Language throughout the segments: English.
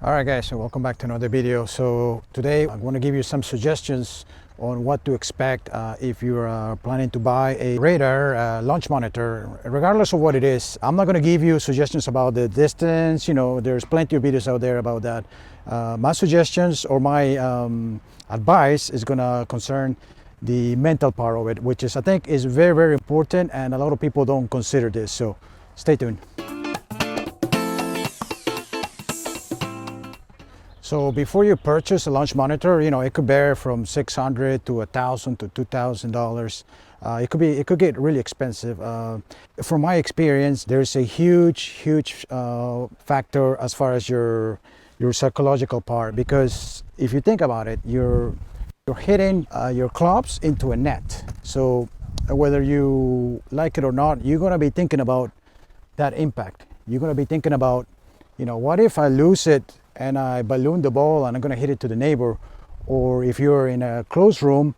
Alright guys, so welcome back to another video. So today I'm going to give you some suggestions on what to expect if you're planning to buy a radar launch monitor, regardless of what it is. I'm not going to give you suggestions about the distance, there's plenty of videos out there about that. My suggestions or my advice is going to concern the mental part of it, which is I think is very, very important, and a lot of people don't consider this, so stay tuned. So before you purchase a launch monitor, it could vary from $600 to $1,000 to $2,000. It could get really expensive. From my experience, there's a huge factor as far as your psychological part, because if you think about it, you're hitting your clubs into a net. So whether you like it or not, you're going to be thinking about that impact. You're going to be thinking about, what if I lose it and I balloon the ball and I'm going to hit it to the neighbor? Or if you're in a closed room,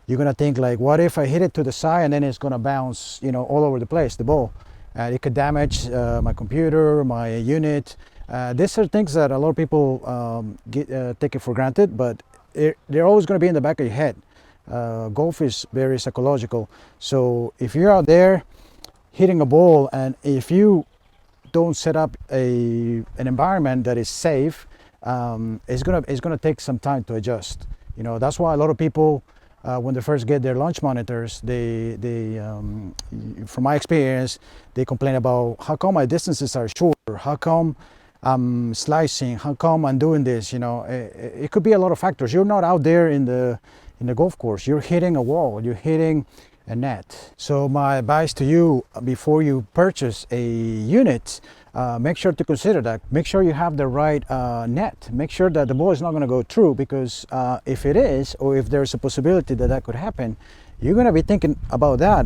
you're going to think like, what if I hit it to the side and then it's going to bounce, all over the place, the ball. It could damage my computer, my unit. These are things that a lot of people take it for granted, but they're always going to be in the back of your head. Golf is very psychological. So if you're out there hitting a ball, and if you don't set up an environment that is safe, it's gonna take some time to adjust. That's why a lot of people, when they first get their launch monitors, they from my experience, they complain about, how come my distances are shorter? How come I'm slicing? How come I'm doing this? It could be a lot of factors. You're not out there in the golf course. You're hitting a wall. You're hitting a net. So my advice to you, before you purchase a unit, make sure to consider that. Make sure you have the right net. Make sure that the ball is not going to go through, because if it is, or if there's a possibility that could happen, you're going to be thinking about that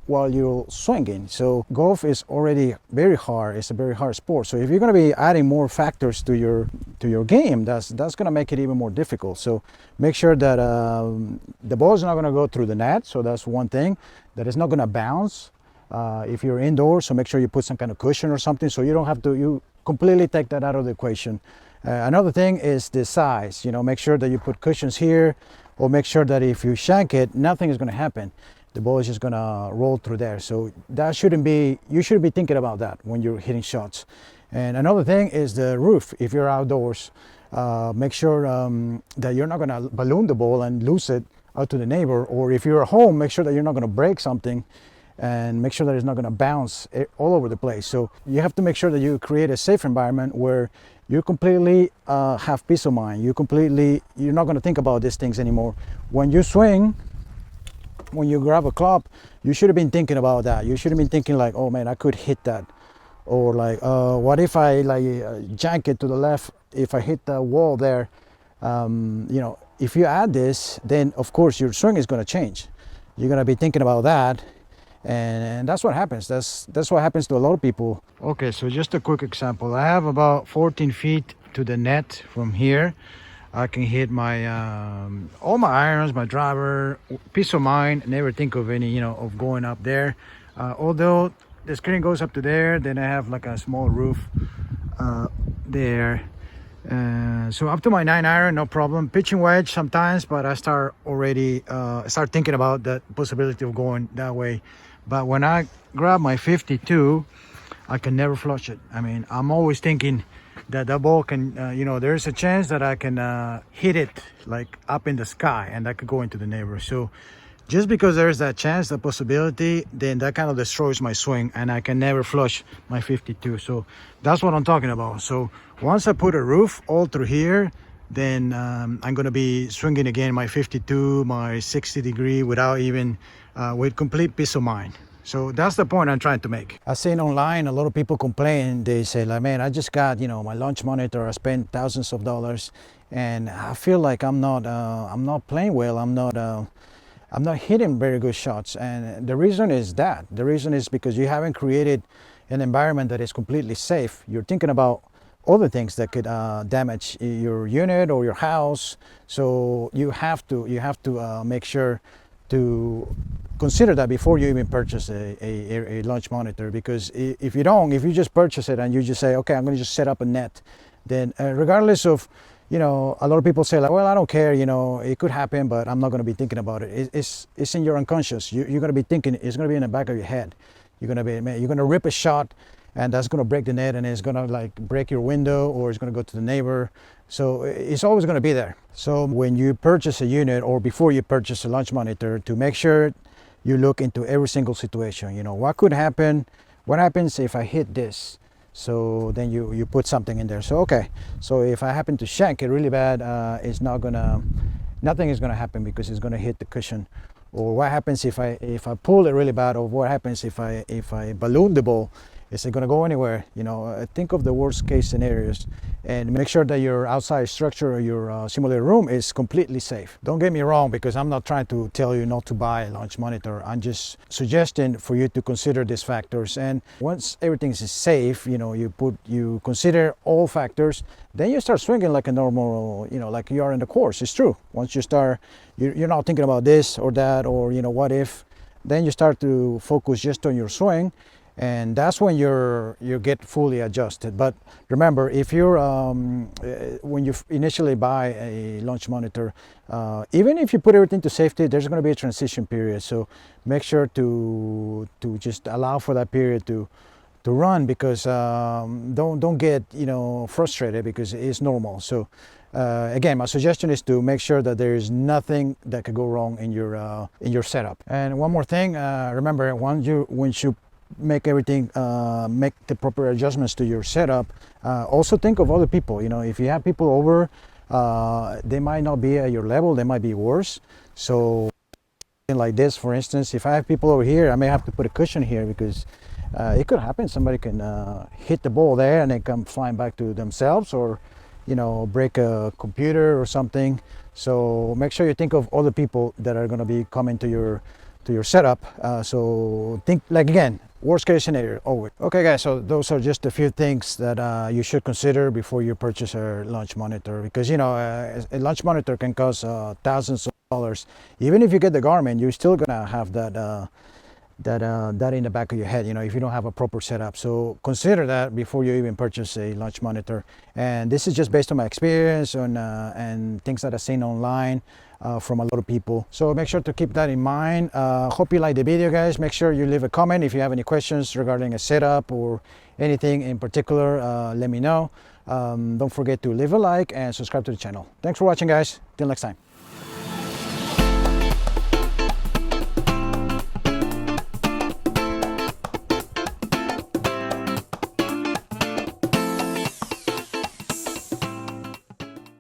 while you're swinging. So golf is already very hard. It's a very hard sport. So if you're going to be adding more factors to your game, that's going to make it even more difficult. So make sure that the ball is not going to go through the net. So that's one thing. That it's not going to bounce if you're indoors. So make sure you put some kind of cushion or something, so you don't have to. You completely take that out of the equation. Another thing is the size. Make sure that you put cushions here, or make sure that if you shank it, nothing is going to happen. The ball is just going to roll through there. So that shouldn't be, you shouldn't be thinking about that when you're hitting shots. And another thing is the roof. If you're outdoors, make sure that you're not going to balloon the ball and lose it out to the neighbor. Or if you're at home, make sure that you're not going to break something, and make sure that it's not going to bounce all over the place. So you have to make sure that you create a safe environment where you completely have peace of mind. You're not going to think about these things anymore. When you swing, when you grab a club, you should have been thinking about that. You should have been thinking like, oh man, I could hit that. Or like, what if I jank it to the left, if I hit the wall there? If you add this, then of course your swing is going to change. You're going to be thinking about that. And that's what happens. That's what happens to a lot of people. Okay, so just a quick example. I have about 14 feet to the net from here. I can hit my all my irons, my driver, peace of mind. Never think of any, of going up there. Although the screen goes up to there, then I have like a small roof there. So up to my 9-iron, no problem. Pitching wedge sometimes, but I start thinking about that possibility of going that way. But when I grab my 52, I can never flush it. I mean, I'm always thinking that ball can, there's a chance that I can hit it like up in the sky, and that could go into the neighbor. So just because there's that chance, that possibility, then that kind of destroys my swing, and I can never flush my 52. So that's what I'm talking about. So once I put a roof all through here, then I'm going to be swinging again my 52, my 60 degree without even, with complete peace of mind. So that's the point I'm trying to make. I've seen online a lot of people complain. They say like, man, I just got, my launch monitor. I spent thousands of dollars, and I feel like I'm not playing well. I'm not hitting very good shots. And the reason is that. The reason is because you haven't created an environment that is completely safe. You're thinking about other things that could damage your unit or your house. So you have to make sure to consider that before you even purchase a launch monitor. Because if you just purchase it and you just say, okay, I'm going to just set up a net, then regardless of, you know, a lot of people say like, well, I don't care, you know, it could happen, but I'm not going to be thinking about it. It's in your unconscious. You're going to be thinking, it's going to be in the back of your head. You're going to rip a shot, and that's going to break the net, and it's going to like break your window, or it's going to go to the neighbor. So it's always going to be there. So when you purchase a unit, or before you purchase a launch monitor, to make sure you look into every single situation. You know, what could happen? What happens if I hit this? So then you put something in there. So okay, so if I happen to shank it really bad, it's not gonna, nothing is gonna happen because it's gonna hit the cushion. Or what happens if I pull it really bad? Or what happens if I balloon the ball? Is it going to go anywhere? You know, think of the worst case scenarios, and make sure that your outside structure or your simulator room is completely safe. Don't get me wrong, because I'm not trying to tell you not to buy a launch monitor. I'm just suggesting for you to consider these factors. And once everything is safe, you know, you consider all factors, then you start swinging like a normal, you know, like you are in the course. It's true. Once you start, you're not thinking about this or that, or, you know, what if. Then you start to focus just on your swing. And that's when you get fully adjusted. But remember, if you're when you initially buy a launch monitor, even if you put everything to safety, there's going to be a transition period. So make sure to just allow for that period to run, because don't get, you know, frustrated, because it's normal. So again, my suggestion is to make sure that there is nothing that could go wrong in your setup. And one more thing, remember, once you make everything, make the proper adjustments to your setup, also think of other people. You know, if you have people over, they might not be at your level, they might be worse. So like this, for instance, if I have people over here, I may have to put a cushion here, because it could happen somebody can hit the ball there and they come flying back to themselves, or, you know, break a computer or something. So make sure you think of other people that are going to be coming to your setup. So think, like, again, worst case scenario always. Okay guys, so those are just a few things that you should consider before you purchase a launch monitor, because, you know, a launch monitor can cost thousands of dollars. Even if you get the Garmin, you're still gonna have that in the back of your head, you know, if you don't have a proper setup. So consider that before you even purchase a launch monitor. And this is just based on my experience and things that I've seen online from a lot of people. So make sure to keep that in mind. Hope you like the video, guys. Make sure you leave a comment if you have any questions regarding a setup or anything in particular. Let me know. Don't forget to leave a like and subscribe to the channel. Thanks for watching, guys. Till next time.